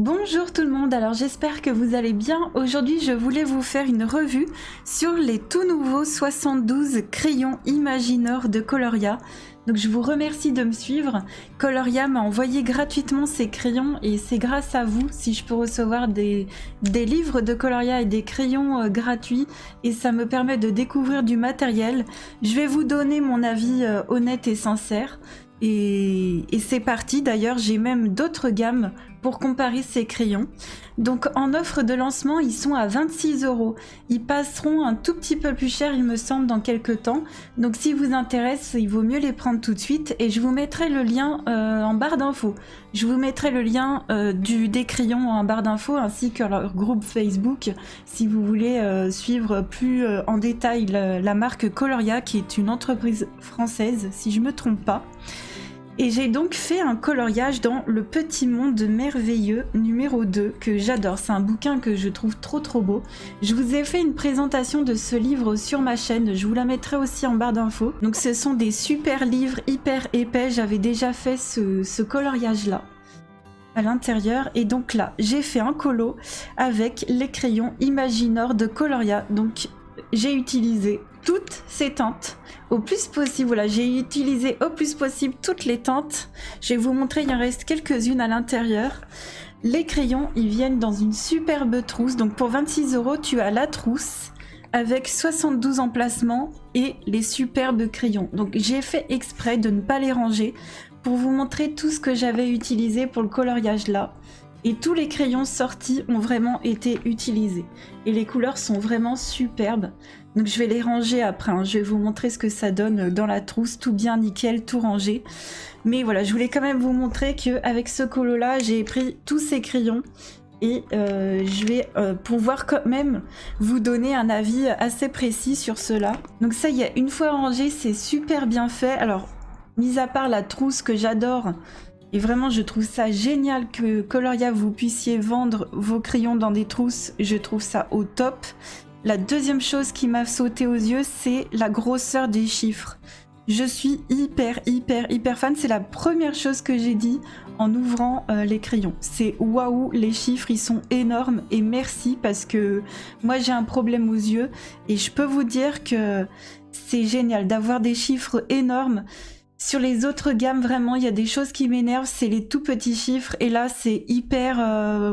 Bonjour tout le monde, alors j'espère que vous allez bien. Aujourd'hui je voulais vous faire une revue sur les tout nouveaux 72 crayons Imaginor de Coloria. Donc je vous remercie de me suivre. Coloria m'a envoyé gratuitement ces crayons et c'est grâce à vous si je peux recevoir des livres de Coloria et des crayons gratuits, et ça me permet de découvrir du matériel. Je vais vous donner mon avis honnête et sincère. Et c'est parti. D'ailleurs j'ai même d'autres gammes pour comparer ces crayons. Donc en offre de lancement ils sont à 26 €. Ils passeront un tout petit peu plus cher il me semble dans quelques temps. Donc si vous intéresse il vaut mieux les prendre tout de suite, et je vous mettrai le lien en barre d'infos. Je vous mettrai le lien des crayons en barre d'infos ainsi que leur groupe Facebook si vous voulez suivre plus en détail la marque Coloria, qui est une entreprise française si je me trompe pas. Et j'ai donc fait un coloriage dans Le Petit Monde Merveilleux numéro 2 que j'adore. C'est un bouquin que je trouve trop beau. Je vous ai fait une présentation de ce livre sur ma chaîne, je vous la mettrai aussi en barre d'infos. Donc ce sont des super livres hyper épais, j'avais déjà fait ce coloriage là à l'intérieur, et donc là j'ai fait un colo avec les crayons Imaginor de Coloria. Donc j'ai utilisé toutes ces teintes au plus possible. Voilà, j'ai utilisé au plus possible toutes les teintes. Je vais vous montrer, il en reste quelques-unes à l'intérieur. Les crayons, ils viennent dans une superbe trousse. Donc pour 26 € tu as la trousse avec 72 emplacements et les superbes crayons. Donc j'ai fait exprès de ne pas les ranger pour vous montrer tout ce que j'avais utilisé pour le coloriage là. Et tous les crayons sortis ont vraiment été utilisés. Et les couleurs sont vraiment superbes. Donc je vais les ranger après, hein. Je vais vous montrer ce que ça donne dans la trousse, tout bien nickel, tout rangé. Mais voilà, je voulais quand même vous montrer qu'avec ce colo là, j'ai pris tous ces crayons. Et je vais pouvoir quand même vous donner un avis assez précis sur cela. Donc ça y est, une fois rangé, c'est super bien fait. Alors, mis à part la trousse que j'adore, et vraiment je trouve ça génial que Coloria vous puissiez vendre vos crayons dans des trousses, je trouve ça au top. La deuxième chose qui m'a sauté aux yeux, c'est la grosseur des chiffres. Je suis hyper fan, c'est la première chose que j'ai dit en ouvrant les crayons. C'est waouh, les chiffres ils sont énormes, et merci parce que moi j'ai un problème aux yeux et je peux vous dire que c'est génial d'avoir des chiffres énormes. Sur les autres gammes, vraiment, il y a des choses qui m'énervent, c'est les tout petits chiffres. Et là, c'est hyper...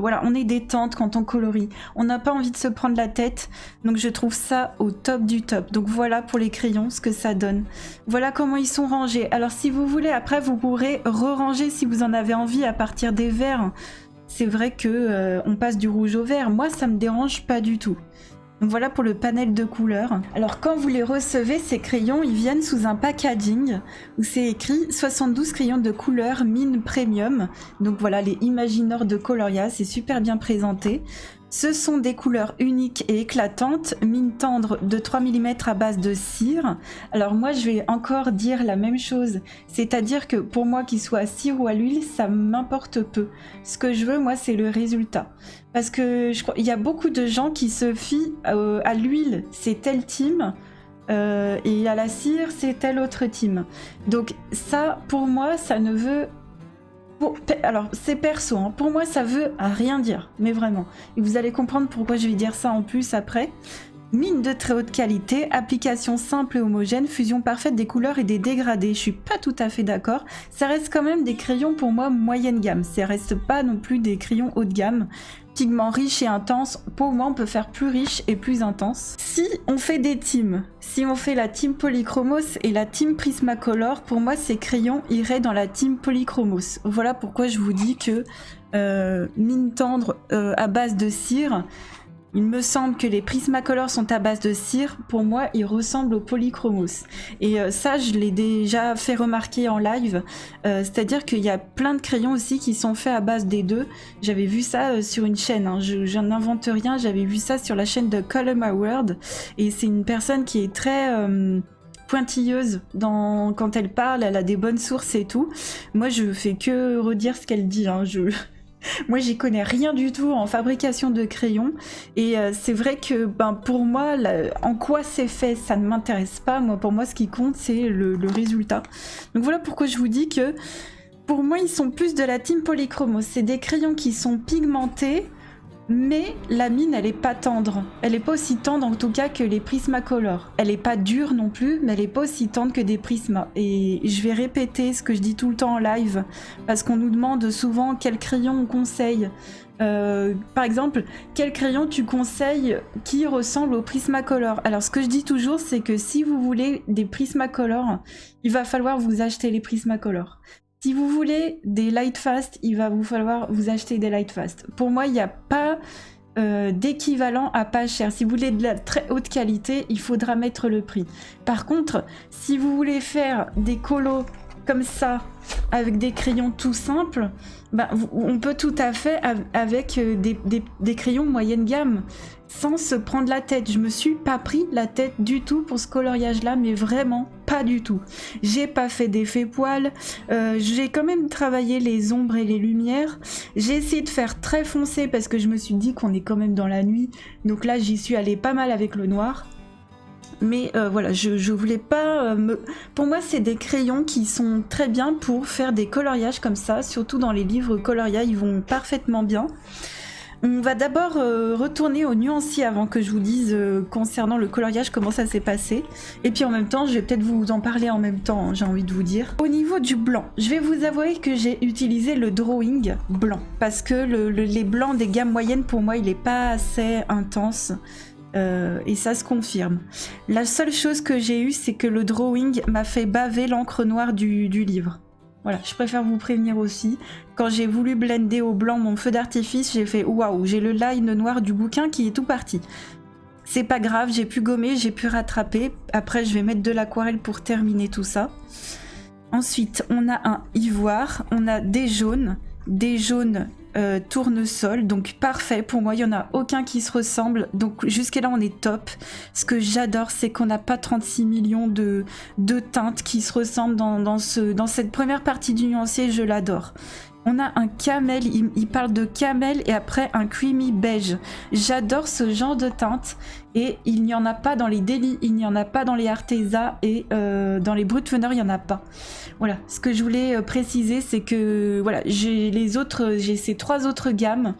voilà, on est détente quand on colorie. On n'a pas envie de se prendre la tête. Donc, je trouve ça au top du top. Donc, voilà pour les crayons, ce que ça donne. Voilà comment ils sont rangés. Alors, si vous voulez, après, vous pourrez re-ranger si vous en avez envie à partir des verts. C'est vrai que on passe du rouge au vert. Moi, ça me dérange pas du tout. Donc voilà pour le panel de couleurs. Alors quand vous les recevez, ces crayons, ils viennent sous un packaging où c'est écrit 72 crayons de couleur mine premium. Donc voilà, les Imaginor de Coloria, c'est super bien présenté. Ce sont des couleurs uniques et éclatantes, mine tendre de 3 mm à base de cire. Alors moi je vais encore dire la même chose, c'est-à-dire que pour moi qu'il soit à cire ou à l'huile, ça m'importe peu. Ce que je veux moi c'est le résultat. Parce que je crois il y a beaucoup de gens qui se fient à l'huile, c'est tel team, et à la cire c'est tel autre team. Donc ça pour moi ça ne veut... alors c'est perso, hein. Pour moi ça veut rien dire, mais vraiment. Et vous allez comprendre pourquoi je vais dire ça en plus après. Mine de très haute qualité, application simple et homogène, fusion parfaite des couleurs et des dégradés. Je suis pas tout à fait d'accord. Ça reste quand même des crayons pour moi moyenne gamme. Ça reste pas non plus des crayons haut de gamme. Pigments riches et intenses, pour moi on peut faire plus riche et plus intense. Si on fait des teams, si on fait la team Polychromos et la team Prismacolor, pour moi ces crayons iraient dans la team Polychromos. Voilà pourquoi je vous dis que mine tendre à base de cire, il me semble que les Prismacolor sont à base de cire, pour moi ils ressemblent aux Polychromos. Et ça je l'ai déjà fait remarquer en live, c'est-à-dire qu'il y a plein de crayons aussi qui sont faits à base des deux. J'avais vu ça sur une chaîne, hein. Je n'invente rien, j'avais vu ça sur la chaîne de Color My World, et c'est une personne qui est très... pointilleuse quand elle parle, elle a des bonnes sources et tout. Moi je fais que redire ce qu'elle dit, hein. Moi j'y connais rien du tout en fabrication de crayons, et c'est vrai que pour moi en quoi c'est fait ça ne m'intéresse pas. Pour moi ce qui compte c'est le résultat. Donc voilà pourquoi je vous dis que pour moi, ils sont plus de la team Polychromos. C'est des crayons qui sont pigmentés, mais la mine, elle est pas tendre. Elle est pas aussi tendre en tout cas que les Prismacolor. Elle est pas dure non plus, mais elle est pas aussi tendre que des Prisma. Et je vais répéter ce que je dis tout le temps en live, parce qu'on nous demande souvent quel crayon on conseille. Par exemple, quel crayon tu conseilles qui ressemble au Prismacolor? Alors ce que je dis toujours, c'est que si vous voulez des Prismacolor, il va falloir vous acheter les Prismacolor. Si vous voulez des Lightfast, il va vous falloir vous acheter des Lightfast. Pour moi, il n'y a pas d'équivalent à pas cher. Si vous voulez de la très haute qualité, il faudra mettre le prix. Par contre, si vous voulez faire des colos comme ça, avec des crayons tout simples, ben, on peut tout à fait avec des crayons moyenne gamme, sans se prendre la tête. Je me suis pas pris la tête du tout pour ce coloriage-là, mais vraiment pas du tout. J'ai pas fait d'effet poil, j'ai quand même travaillé les ombres et les lumières. J'ai essayé de faire très foncé parce que je me suis dit qu'on est quand même dans la nuit, donc là j'y suis allée pas mal avec le noir. Mais voilà, je voulais pas... Pour moi, c'est des crayons qui sont très bien pour faire des coloriages comme ça, surtout dans les livres coloria, ils vont parfaitement bien. On va d'abord retourner au nuancier avant que je vous dise concernant le coloriage comment ça s'est passé. Et puis en même temps, je vais peut-être vous en parler en même temps, hein, j'ai envie de vous dire. Au niveau du blanc, je vais vous avouer que j'ai utilisé le drawing blanc, parce que les blancs des gammes moyennes, pour moi, il n'est pas assez intense. Et ça se confirme. La seule chose que j'ai eue, c'est que le drawing m'a fait baver l'encre noire du livre. Voilà, je préfère vous prévenir aussi. Quand j'ai voulu blender au blanc mon feu d'artifice, j'ai fait waouh, j'ai le line noir du bouquin qui est tout parti. C'est pas grave, j'ai pu gommer, j'ai pu rattraper. Après, je vais mettre de l'aquarelle pour terminer tout ça. Ensuite, on a un ivoire, on a des jaunes tournesol, donc parfait. Pour moi, il n'y en a aucun qui se ressemble. Donc jusqu'à là, on est top. Ce que j'adore, c'est qu'on n'a pas 36 millions de teintes qui se ressemblent dans cette première partie du nuancier. Je l'adore. On a un camel, il parle de camel et après un creamy beige. J'adore ce genre de teinte et il n'y en a pas dans les Daily, il n'y en a pas dans les Arteza et dans les Brutfunner, il n'y en a pas. Voilà, ce que je voulais préciser, c'est que voilà, j'ai ces 3 autres gammes.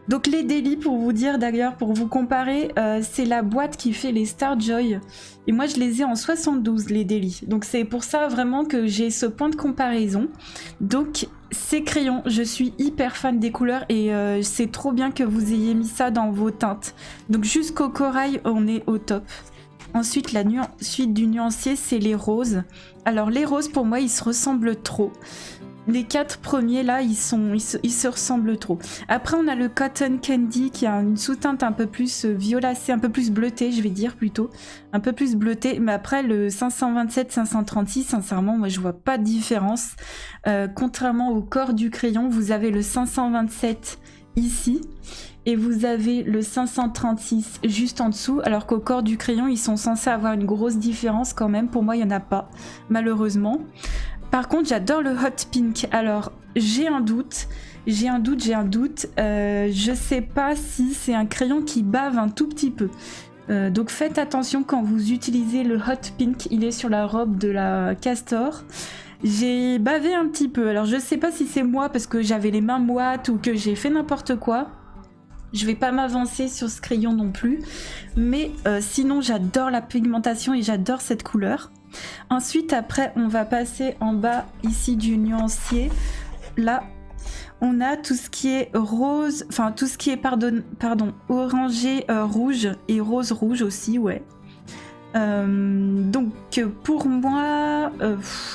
Donc les Daily, pour vous dire d'ailleurs, pour vous comparer, c'est la boîte qui fait les Starjoy. Et moi, je les ai en 72, les Daily. Donc c'est pour ça vraiment que j'ai ce point de comparaison. Donc ces crayons, je suis hyper fan des couleurs et c'est trop bien que vous ayez mis ça dans vos teintes. Donc jusqu'au corail, on est au top. Ensuite, la suite du nuancier, c'est les roses. Alors les roses, pour moi, ils se ressemblent trop. Les 4 premiers là, ils se ressemblent trop. Après, on a le Cotton Candy qui a une sous-teinte un peu plus violacée, un peu plus bleutée, je vais dire plutôt. Un peu plus bleutée. Mais après, le 527, 536, sincèrement, moi je vois pas de différence. Contrairement au corps du crayon, vous avez le 527 ici. Et vous avez le 536 juste en dessous, alors qu'au corps du crayon, ils sont censés avoir une grosse différence quand même. Pour moi, il n'y en a pas, malheureusement. Par contre, j'adore le Hot Pink. Alors, j'ai un doute. Je sais pas si c'est un crayon qui bave un tout petit peu. Donc faites attention quand vous utilisez le Hot Pink. Il est sur la robe de la Castor. J'ai bavé un petit peu. Alors, je sais pas si c'est moi parce que j'avais les mains moites ou que j'ai fait n'importe quoi. Je vais pas m'avancer sur ce crayon non plus. Mais sinon, j'adore la pigmentation et j'adore cette couleur. Ensuite, après, on va passer en bas ici du nuancier. Là, on a tout ce qui est rose, enfin tout ce qui est orangé rouge et rose rouge aussi, ouais. Donc pour moi,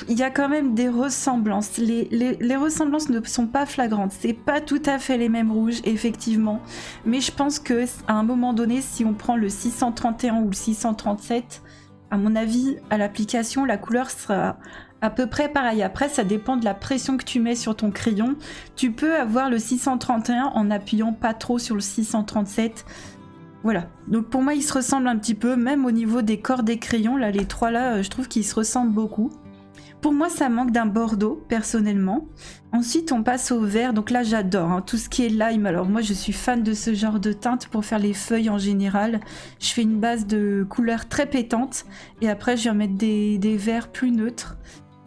il y a quand même des ressemblances. Les ressemblances ne sont pas flagrantes. C'est pas tout à fait les mêmes rouges, effectivement. Mais je pense que à un moment donné, si on prend le 631 ou le 637, à mon avis, à l'application, la couleur sera à peu près pareil. Après, ça dépend de la pression que tu mets sur ton crayon. Tu peux avoir le 631 en appuyant pas trop sur le 637. Voilà. Donc pour moi, ils se ressemblent un petit peu, même au niveau des corps des crayons. Là, les 3 là, je trouve qu'ils se ressemblent beaucoup. Pour moi, ça manque d'un bordeaux, personnellement. Ensuite, on passe au vert. Donc là, j'adore hein, tout ce qui est lime. Alors moi, je suis fan de ce genre de teinte pour faire les feuilles en général. Je fais une base de couleurs très pétantes. Et après, je vais mettre des verts plus neutres.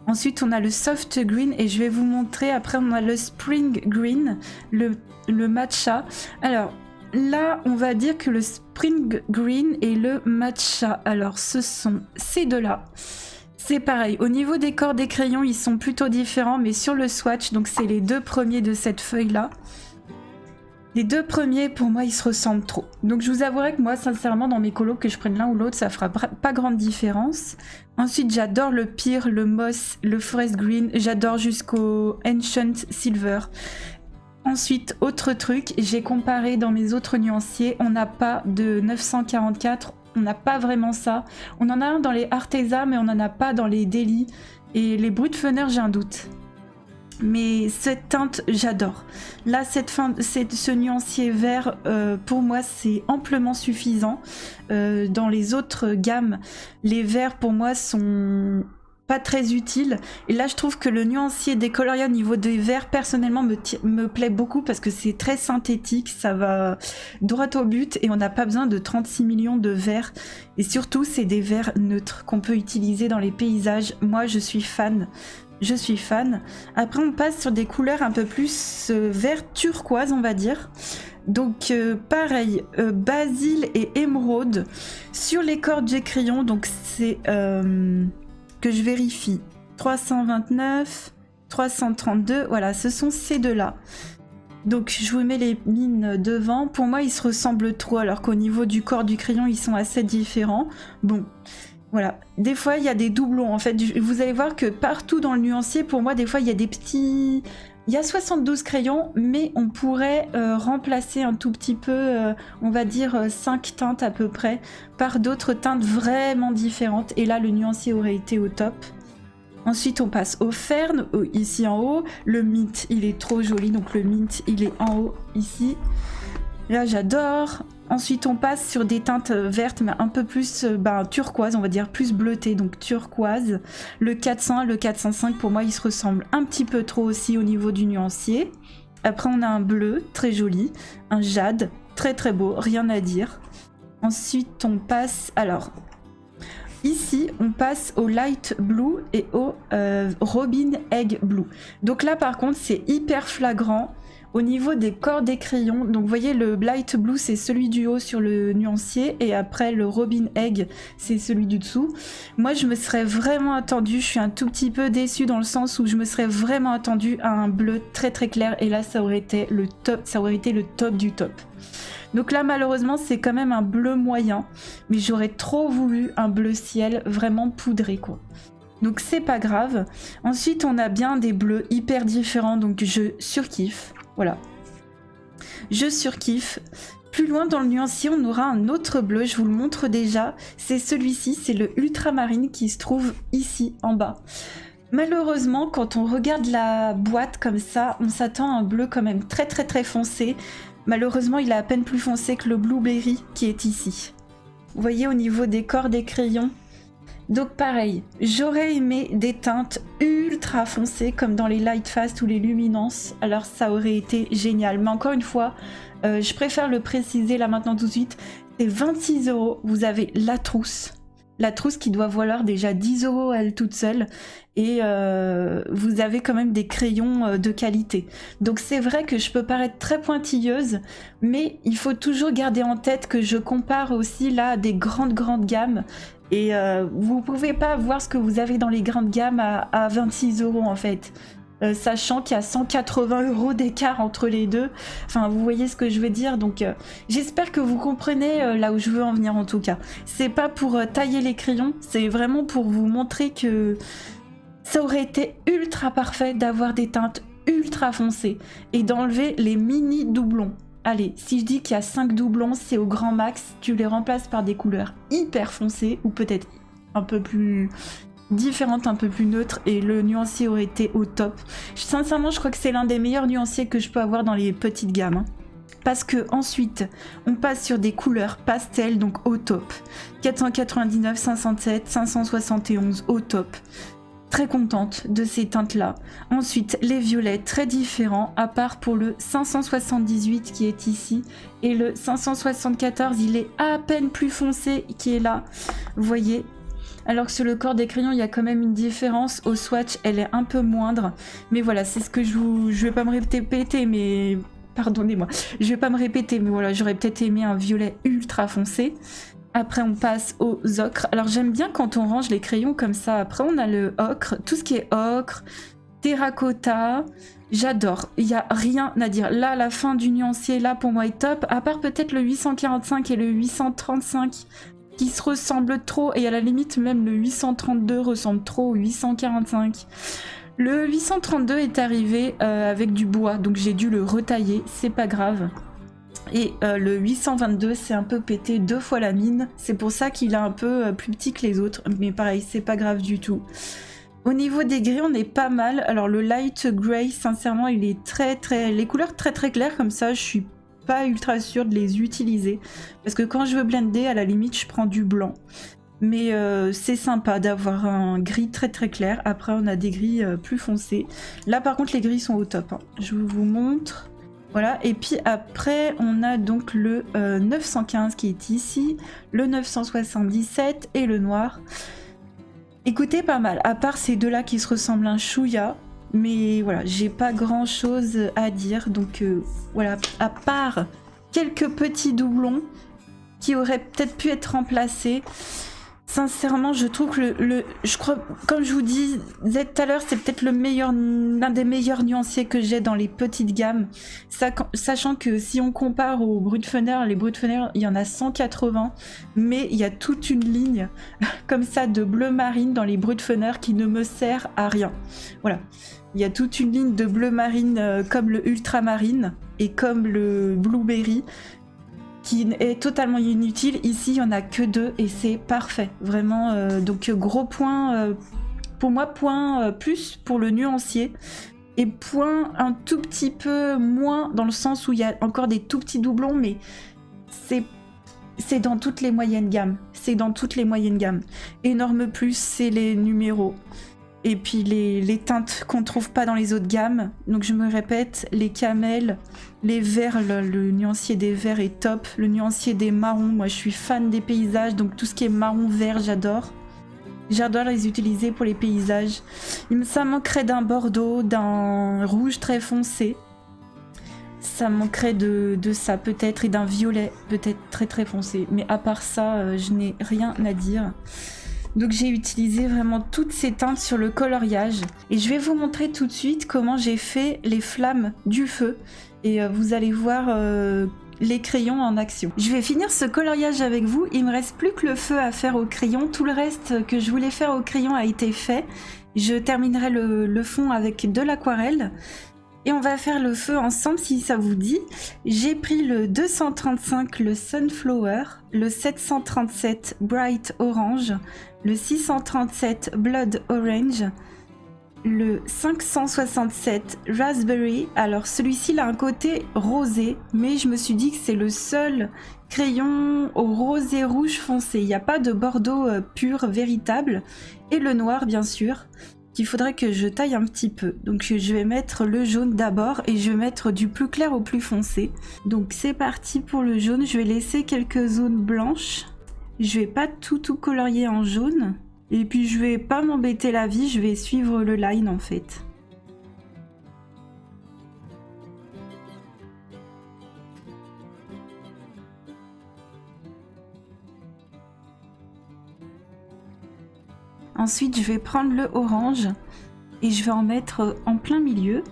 Ensuite, on a le soft green et je vais vous montrer. Après, on a le spring green, le matcha. Alors, là, on va dire que le spring green et le matcha. Alors, ce sont ces deux-là. C'est pareil. Au niveau des corps des crayons, ils sont plutôt différents, mais sur le swatch, donc c'est les deux premiers de cette feuille-là. Les deux premiers, pour moi, ils se ressemblent trop. Donc je vous avouerai que moi, sincèrement, dans mes colos, que je prenne l'un ou l'autre, ça fera pas grande différence. Ensuite, j'adore le pire, le moss, le forest green. J'adore jusqu'au ancient silver. Ensuite, autre truc, j'ai comparé dans mes autres nuanciers. On n'a pas de 944. On n'a pas vraiment ça. On en a un dans les Arteza, mais on n'en a pas dans les Daily. Et les Brutfener, j'ai un doute. Mais cette teinte, j'adore. Là, ce nuancier vert, pour moi, c'est amplement suffisant. Dans les autres gammes, les verts, pour moi, sont pas très utiles. Et là, je trouve que le nuancier des Coloria au niveau des verts, personnellement, me plaît beaucoup parce que c'est très synthétique, ça va droit au but et on n'a pas besoin de 36 millions de verts. Et surtout, c'est des verts neutres qu'on peut utiliser dans les paysages. Moi, je suis fan. Je suis fan. Après, on passe sur des couleurs un peu plus vert turquoise, on va dire. Donc, pareil, basil et émeraude. Sur les cordes des crayons, donc c'est que je vérifie. 329, 332, voilà, ce sont ces deux-là. Donc, je vous mets les mines devant. Pour moi, ils se ressemblent trop, alors qu'au niveau du corps du crayon, ils sont assez différents. Bon... Voilà, des fois il y a des doublons en fait, vous allez voir que partout dans le nuancier, pour moi des fois il y a des petits... Il y a 72 crayons, mais on pourrait remplacer un tout petit peu, on va dire 5 teintes à peu près, par d'autres teintes vraiment différentes, et là le nuancier aurait été au top. Ensuite on passe au fern, ici en haut, le mint il est trop joli, donc le mint il est en haut ici. Là j'adore. Ensuite on passe sur des teintes vertes mais un peu plus turquoise, on va dire plus bleutée, donc turquoise. Le 400 et le 405 pour moi ils se ressemblent un petit peu trop aussi au niveau du nuancier. Après on a un bleu très joli, un jade très très beau, rien à dire. Ensuite on passe, alors ici on passe au light blue et au robin egg blue. Donc là par contre c'est hyper flagrant. Au niveau des corps des crayons, donc vous voyez le light blue c'est celui du haut sur le nuancier et après le robin egg c'est celui du dessous. Moi je me serais vraiment attendue, je suis un tout petit peu déçue dans le sens où je me serais vraiment attendue à un bleu très très clair et là ça aurait été le top, ça aurait été le top du top. Donc là malheureusement c'est quand même un bleu moyen, mais j'aurais trop voulu un bleu ciel vraiment poudré quoi. Donc c'est pas grave. Ensuite on a bien des bleus hyper différents, donc je surkiffe. Voilà, je surkiffe. Plus loin dans le nuancier, on aura un autre bleu, je vous le montre déjà. C'est celui-ci, c'est le ultramarine qui se trouve ici en bas. Malheureusement, quand on regarde la boîte comme ça, on s'attend à un bleu quand même très très très foncé. Malheureusement, il est à peine plus foncé que le blueberry qui est ici. Vous voyez au niveau des corps des crayons. Donc pareil, j'aurais aimé des teintes ultra foncées comme dans les Light Fast ou les Luminance, alors ça aurait été génial. Mais encore une fois, je préfère le préciser là maintenant tout de suite, c'est 26 €, vous avez la trousse qui doit valoir déjà 10 € elle toute seule, et vous avez quand même des crayons de qualité. Donc c'est vrai que je peux paraître très pointilleuse, mais il faut toujours garder en tête que je compare aussi là à des grandes gammes. Et vous pouvez pas voir ce que vous avez dans les grandes gammes à 26 € en fait. Sachant qu'il y a 180 € d'écart entre les deux. Enfin, vous voyez ce que je veux dire. Donc, j'espère que vous comprenez là où je veux en venir en tout cas. C'est pas pour tailler les crayons, c'est vraiment pour vous montrer que ça aurait été ultra parfait d'avoir des teintes ultra foncées et d'enlever les mini doublons. Allez, si je dis qu'il y a 5 doublons, c'est au grand max, tu les remplaces par des couleurs hyper foncées ou peut-être un peu plus différentes, un peu plus neutres et le nuancier aurait été au top. Sincèrement, je crois que c'est l'un des meilleurs nuanciers que je peux avoir dans les petites gammes. Parce que ensuite, on passe sur des couleurs pastel, donc au top. 499, 507, 571, au top. Très contente de ces teintes-là. Ensuite, les violets très différents, à part pour le 578 qui est ici. Et le 574, il est à peine plus foncé qui est là. Vous voyez ? alors que sur le corps des crayons, il y a quand même une différence. Au swatch, elle est un peu moindre. Mais voilà, c'est ce que je vais pas me répéter, mais... Pardonnez-moi. Je vais pas me répéter, mais voilà, j'aurais peut-être aimé un violet ultra foncé. Après, on passe aux ocres. Alors, j'aime bien quand on range les crayons comme ça. Après, on a le ocre. Tout ce qui est ocre, terracotta, j'adore. Il n'y a rien à dire. Là, la fin du nuancier, là, pour moi, est top. À part peut-être le 845 et le 835 qui se ressemblent trop. Et à la limite, même le 832 ressemble trop au 845. Le 832 est arrivé avec du bois, donc j'ai dû le retailler. C'est pas grave. Et le 822, c'est un peu pété 2 fois la mine. C'est pour ça qu'il est un peu plus petit que les autres. Mais pareil, c'est pas grave du tout. Au niveau des gris, on est pas mal. Alors le light gray, sincèrement, il est les couleurs très claires comme ça, je suis pas ultra sûre de les utiliser. Parce que quand je veux blender, à la limite, je prends du blanc. Mais c'est sympa d'avoir un gris très clair. Après, on a des gris plus foncés. Là, par contre, les gris sont au top. Hein. Je vous montre. Voilà, et puis après, on a donc le 915 qui est ici, le 977 et le noir. Écoutez, pas mal, à part ces deux-là qui se ressemblent un chouïa, mais voilà, j'ai pas grand-chose à dire, donc voilà, à part quelques petits doublons qui auraient peut-être pu être remplacés. Sincèrement, je trouve que je crois, comme je vous disais tout à l'heure, c'est peut-être l'un des meilleurs nuanciers que j'ai dans les petites gammes. Sachant que si on compare aux Brutfunner, les Brutfunner, il y en a 180, mais il y a toute une ligne comme ça de bleu marine dans les Brutfunner qui ne me sert à rien. Voilà. Il y a toute une ligne de bleu marine comme le ultramarine et comme le blueberry qui est totalement inutile. Ici, il n'y en a que 2 et c'est parfait. Vraiment, donc gros point, pour moi, point plus pour le nuancier. Et point un tout petit peu moins dans le sens où il y a encore des tout petits doublons, mais c'est dans toutes les moyennes gammes. C'est dans toutes les moyennes gammes. Énorme plus, c'est les numéros. Et puis les teintes qu'on ne trouve pas dans les autres gammes. Donc je me répète, les camels, les verts, le nuancier des verts est top. Le nuancier des marrons, moi je suis fan des paysages, donc tout ce qui est marron, vert, j'adore. J'adore les utiliser pour les paysages. Ça manquerait d'un bordeaux, d'un rouge très foncé. Ça manquerait de ça peut-être, et d'un violet peut-être très foncé. Mais à part ça, je n'ai rien à dire. Donc j'ai utilisé vraiment toutes ces teintes sur le coloriage. Et je vais vous montrer tout de suite comment j'ai fait les flammes du feu. Et vous allez voir les crayons en action. Je vais finir ce coloriage avec vous. Il me reste plus que le feu à faire au crayon. Tout le reste que je voulais faire au crayon a été fait. Je terminerai le fond avec de l'aquarelle. Et on va faire le feu ensemble si ça vous dit. J'ai pris le 235, le Sunflower, le 737 Bright Orange, le 637 Blood Orange, le 567 Raspberry. Alors celui-ci il a un côté rosé, mais je me suis dit que c'est le seul crayon au rosé rouge foncé. Il n'y a pas de bordeaux pur, véritable. Et le noir bien sûr. Il faudrait que je taille un petit peu. Donc je vais mettre le jaune d'abord et je vais mettre du plus clair au plus foncé. Donc c'est parti pour le jaune. Je vais laisser quelques zones blanches. Je vais pas tout colorier en jaune. Et puis je vais pas m'embêter la vie, je vais suivre le line en fait. Ensuite, je vais prendre le orange et je vais en mettre en plein milieu.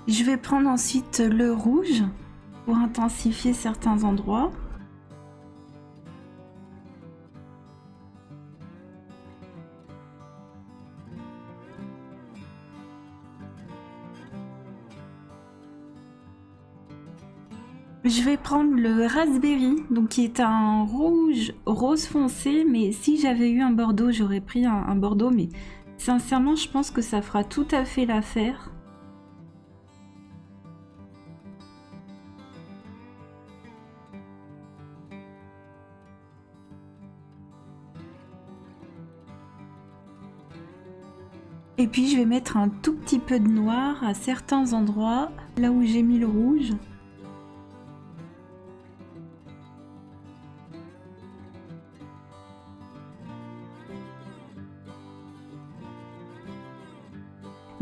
Je vais prendre ensuite le rouge pour intensifier certains endroits. Je vais prendre le raspberry, donc qui est un rouge rose foncé, mais si j'avais eu un bordeaux, j'aurais pris un bordeaux, mais sincèrement, je pense que ça fera tout à fait l'affaire. Et puis je vais mettre un tout petit peu de noir à certains endroits, là où j'ai mis le rouge.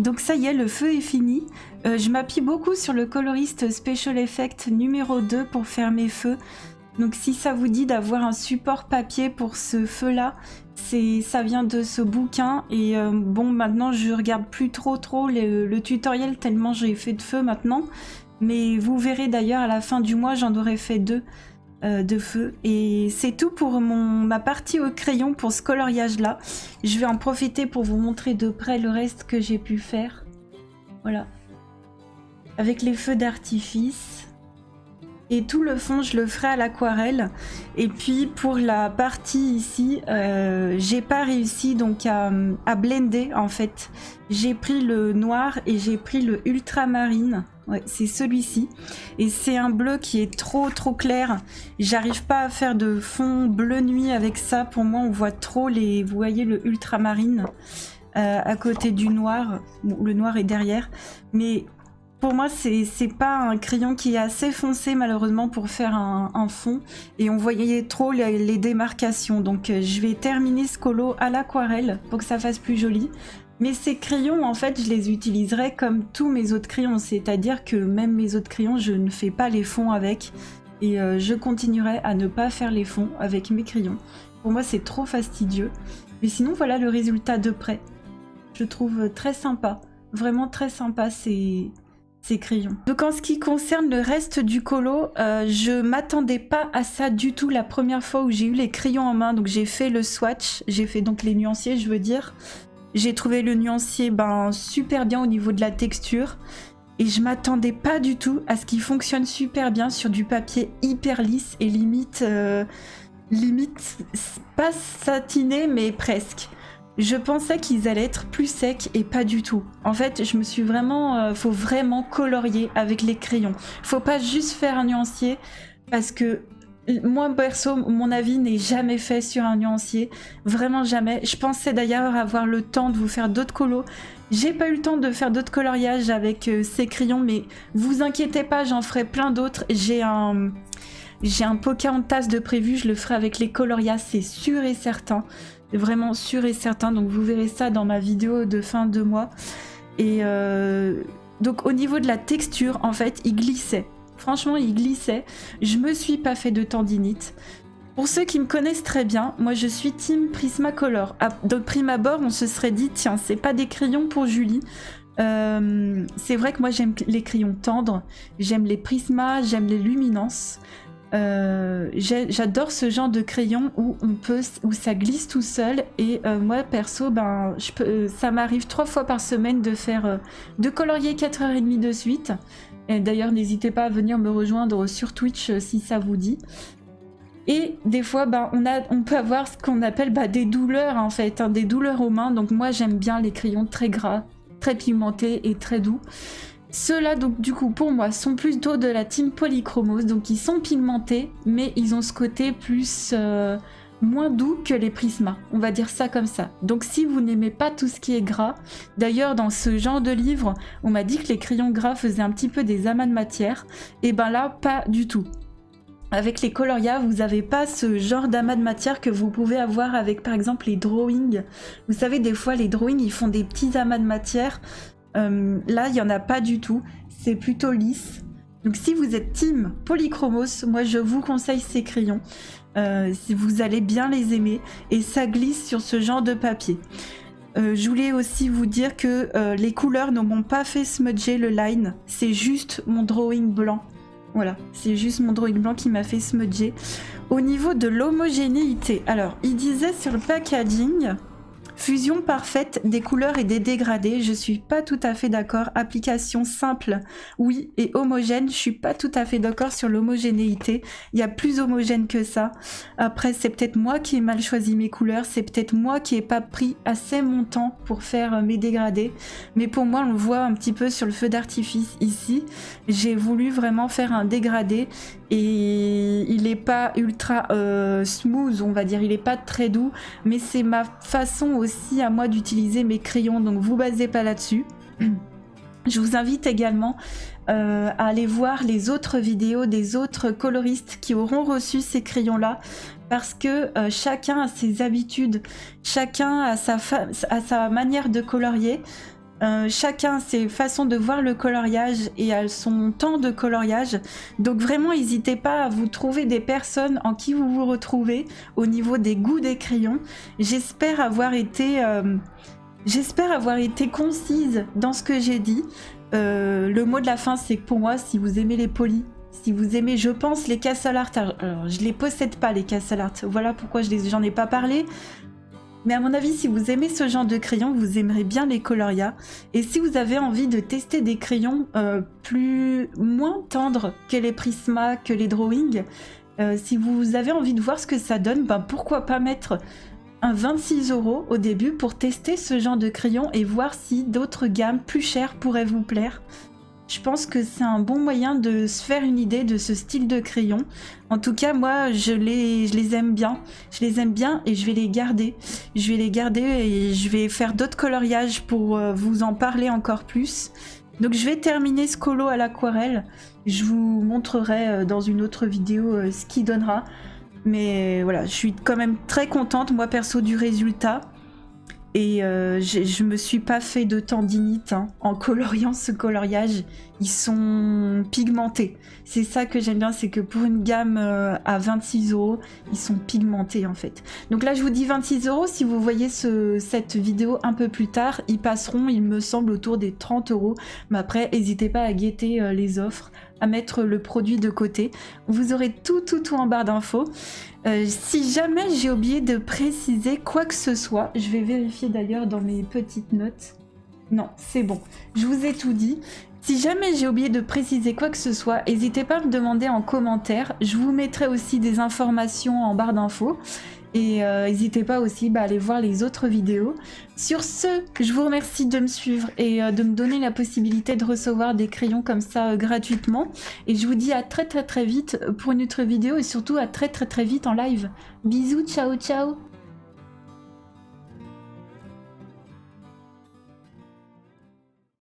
Donc ça y est, le feu est fini. Je m'appuie beaucoup sur le coloriste Special Effect numéro 2 pour faire mes feux. Donc si ça vous dit d'avoir un support papier pour ce feu-là, ça vient de ce bouquin. Et bon, maintenant je regarde plus trop le tutoriel tellement j'ai fait de feu maintenant. Mais vous verrez d'ailleurs à la fin du mois, j'en aurai fait 2 de feu. Et c'est tout pour ma partie au crayon pour ce coloriage-là. Je vais en profiter pour vous montrer de près le reste que j'ai pu faire. Voilà. Avec les feux d'artifice. Et tout le fond, je le ferai à l'aquarelle. Et puis pour la partie ici, j'ai pas réussi donc à blender en fait. J'ai pris le noir et j'ai pris le ultramarine. Ouais, c'est celui-ci. Et c'est un bleu qui est trop clair. J'arrive pas à faire de fond bleu nuit avec ça. Pour moi, on voit trop les... Vous voyez le ultramarine à côté du noir. Bon, le noir est derrière. Mais... Pour moi, c'est pas un crayon qui est assez foncé malheureusement pour faire un fond. Et on voyait trop les démarcations. Donc je vais terminer ce colo à l'aquarelle pour que ça fasse plus joli. Mais ces crayons, en fait, je les utiliserai comme tous mes autres crayons. C'est-à-dire que même mes autres crayons, je ne fais pas les fonds avec. Et je continuerai à ne pas faire les fonds avec mes crayons. Pour moi, c'est trop fastidieux. Mais sinon, voilà le résultat de près. Je trouve très sympa. Vraiment très sympa, ces crayons. Donc en ce qui concerne le reste du colo, je m'attendais pas à ça du tout la première fois où j'ai eu les crayons en main. Donc j'ai fait le swatch, j'ai fait donc les nuanciers je veux dire. J'ai trouvé le nuancier super bien au niveau de la texture. Et je m'attendais pas du tout à ce qu'il fonctionne super bien sur du papier hyper lisse et limite pas satiné mais presque. Je pensais qu'ils allaient être plus secs et pas du tout. En fait, je me suis vraiment... faut vraiment colorier avec les crayons. Faut pas juste faire un nuancier parce que moi, perso, mon avis n'est jamais fait sur un nuancier. Vraiment jamais. Je pensais d'ailleurs avoir le temps de vous faire d'autres colos. J'ai pas eu le temps de faire d'autres coloriages avec ces crayons, mais vous inquiétez pas, j'en ferai plein d'autres. J'ai un Pocahontas de prévu, je le ferai avec les colorias, c'est sûr et certain. Vraiment sûr et certain, donc vous verrez ça dans ma vidéo de fin de mois. Et donc au niveau de la texture, en fait, il glissait. Franchement, il glissait. Je me suis pas fait de tendinite. Pour ceux qui me connaissent très bien, moi je suis team Prismacolor. De prime abord, on se serait dit, tiens, c'est pas des crayons pour Julie. C'est vrai que moi j'aime les crayons tendres, j'aime les prismas, j'aime les luminances. J'adore ce genre de crayon où ça glisse tout seul et moi perso ça m'arrive 3 fois par semaine de colorier 4h30 de suite. Et d'ailleurs n'hésitez pas à venir me rejoindre sur Twitch si ça vous dit. Et des fois on peut avoir ce qu'on appelle des douleurs en fait, des douleurs aux mains. Donc moi j'aime bien les crayons très gras, très pigmentés et très doux. Ceux-là, donc du coup, pour moi, sont plutôt de la team Polychromos, donc ils sont pigmentés, mais ils ont ce côté moins doux que les Prisma, on va dire ça comme ça. Donc si vous n'aimez pas tout ce qui est gras, d'ailleurs dans ce genre de livre, on m'a dit que les crayons gras faisaient un petit peu des amas de matière, et là, pas du tout. Avec les coloria, vous n'avez pas ce genre d'amas de matière que vous pouvez avoir avec par exemple les drawings. Vous savez, des fois les drawings, ils font des petits amas de matière. Là, il n'y en a pas du tout. C'est plutôt lisse. Donc si vous êtes team Polychromos, moi je vous conseille ces crayons. Si vous allez bien les aimer. Et ça glisse sur ce genre de papier. Je voulais aussi vous dire que les couleurs ne m'ont pas fait smudger le line. C'est juste mon drawing blanc. Voilà, c'est juste mon drawing blanc qui m'a fait smudger. Au niveau de l'homogénéité, alors il disait sur le packaging... Fusion parfaite des couleurs et des dégradés, je suis pas tout à fait d'accord. Application simple, oui, et homogène, je suis pas tout à fait d'accord sur l'homogénéité. Il y a plus homogène que ça. Après, c'est peut-être moi qui ai mal choisi mes couleurs, c'est peut-être moi qui ai pas pris assez mon temps pour faire mes dégradés. Mais pour moi, on le voit un petit peu sur le feu d'artifice ici. J'ai voulu vraiment faire un dégradé et il n'est pas ultra smooth, on va dire, il n'est pas très doux, mais c'est ma façon aussi à moi d'utiliser mes crayons, donc vous basez pas là-dessus. Je vous invite également à aller voir les autres vidéos des autres coloristes qui auront reçu ces crayons-là, parce que chacun a ses habitudes, chacun a sa manière de colorier, chacun a ses façons de voir le coloriage et a son temps de coloriage. Donc vraiment, n'hésitez pas à vous trouver des personnes en qui vous vous retrouvez au niveau des goûts des crayons. J'espère avoir été concise dans ce que j'ai dit. Le mot de la fin, c'est que pour moi, si vous aimez les polis, si vous aimez, je pense, les Castle Art, alors je les possède pas, les Castle Art, voilà pourquoi j'en ai pas parlé. Mais à mon avis, si vous aimez ce genre de crayons, vous aimerez bien les Coloria. Et si vous avez envie de tester des crayons moins tendres que les Prisma, que les Drawing, si vous avez envie de voir ce que ça donne, ben pourquoi pas mettre un 26 € au début pour tester ce genre de crayon et voir si d'autres gammes plus chères pourraient vous plaire. Je pense que c'est un bon moyen de se faire une idée de ce style de crayon. En tout cas, moi, je les aime bien. Je les aime bien et je vais les garder. Je vais les garder et je vais faire d'autres coloriages pour vous en parler encore plus. Donc je vais terminer ce colo à l'aquarelle. Je vous montrerai dans une autre vidéo ce qu'il donnera. Mais voilà, je suis quand même très contente, moi perso, du résultat. Et je me suis pas fait de tendinite en coloriant ce coloriage. Ils sont pigmentés. C'est ça que j'aime bien, c'est que pour une gamme à 26 €, ils sont pigmentés en fait. Donc là, je vous dis 26 €. Si vous voyez cette vidéo un peu plus tard, ils passeront, il me semble, autour des 30 €. Mais après, n'hésitez pas à guetter les offres, à mettre le produit de côté. Vous aurez tout en barre d'infos. Si jamais j'ai oublié de préciser quoi que ce soit, je vais vérifier d'ailleurs dans mes petites notes. Non, c'est bon, je vous ai tout dit. Si jamais j'ai oublié de préciser quoi que ce soit, n'hésitez pas à me demander en commentaire. Je vous mettrai aussi des informations en barre d'infos. Et n'hésitez pas aussi à aller voir les autres vidéos. Sur ce, je vous remercie de me suivre et de me donner la possibilité de recevoir des crayons comme ça gratuitement. Et je vous dis à très vite pour une autre vidéo et surtout à très vite en live. Bisous, ciao ciao.